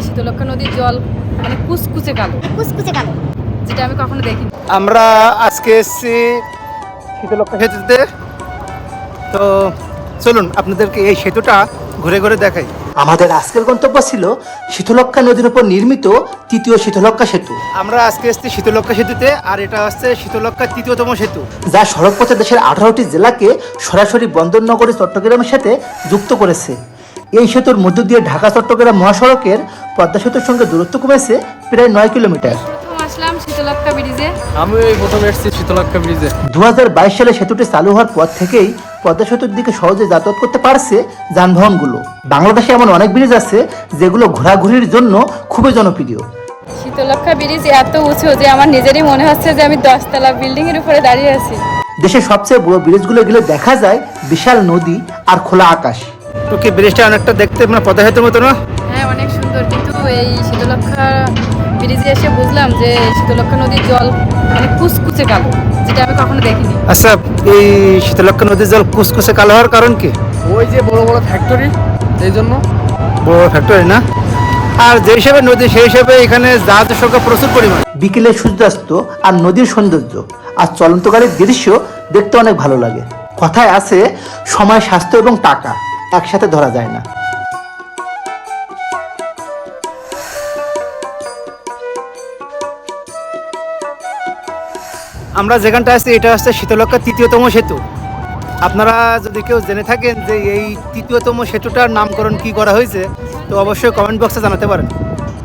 শীতলক্ষ্যা নদীর জল মানে কুচকুচে কালো, যেটা আমি কখনো দেখিনি। আমরা আজকে এসেছি শীতলক্ষ্যা সেতুতে। তো চলুন আপনাদেরকে এই সেতুটা ঘুরে ঘুরে দেখাই। আমাদের আজকের গন্তব্য ছিল শীতলক্ষ্যা নদীর উপর নির্মিত তৃতীয় শীতলক্ষ্যা সেতু। আমরা আজকে এসেছি শীতলক্ষ্যা সেতুতে, আর এটা হচ্ছে শীতলক্ষ্যার তৃতীয়তম সেতু, যা সড়কপথে দেশের 18টি জেলাকে সরাসরি বন্দরনগরী চট্টগ্রামের সাথে যুক্ত করেছে। এই সেতুর মধ্য দিয়ে ঢাকা চট্টগ্রাম মহাসড়কের পদ্মা সেতুর সঙ্গে দূরত্ব কমেছে প্রায় 9 কিলোমিটার। প্রথম আসলাম শীতলক্ষ্যা ব্রিজে। আমি এই প্রথম এসেছি শীতলক্ষ্যা ব্রিজে। 2022 সালে সেতুটি চালু হওয়ার পর থেকেই পদ্মা সেতুর দিকে সহজে যাতায়াত করতে পারছে যানবাহনগুলো। বাংলাদেশে এমন অনেক ব্রিজ আছে যেগুলো ঘোরাঘুরির জন্য খুবই জনপ্রিয়। শীতলক্ষ্যা ব্রিজ এত উঁচু যে আমার নিজেরই মনে হচ্ছে যে আমি 10তলা বিল্ডিং এর উপরে দাঁড়িয়ে আছি। দেশের সবচেয়ে বড় ব্রিজগুলো গেলে দেখা যায় বিশাল নদী আর খোলা আকাশ। তো কি ব্রিজটা অনেকটা দেখতে মানে পদ্মা সেতুর মতো না? হ্যাঁ, অনেক সুন্দর। কিন্তু এই শীতলক্ষ্যা ব্রিজে এসে বুঝলাম যে শীতলক্ষ্যা নদীর জল মানে কুচকুচে কালো, যেটা আমি কখনো দেখিনি। আচ্ছা, এই শীতলক্ষ্যা নদীর জল কুচকুচে কালো হওয়ার কারণ কি? ওই যে বড় বড় ফ্যাক্টরি, এই জন্য। বড় ফ্যাক্টরি না? আর যে হিসাবে নদী সেই হিসাবে এখানে জাহাজের সংখ্যা প্রচুর পরিমাণ। বিকেলে সূর্যাস্ত আর নদীর সৌন্দর্য আর চলন্ত গাড়ির দৃশ্য দেখতে অনেক ভালো লাগে। কথায় আছে, সময়, স্বাস্থ্য এবং টাকা একসাথে ধরা যায় না। আমরা যেখানটা আছি এটা হচ্ছে শীতলক্ষ্যার তৃতীয়তম সেতু। আপনারা যদি কেউ জেনে থাকেন যে এই তৃতীয়তম সেতুটার নামকরণ কি করা হয়েছে, তো অবশ্যই কমেন্ট বক্সে জানাতে পারেন।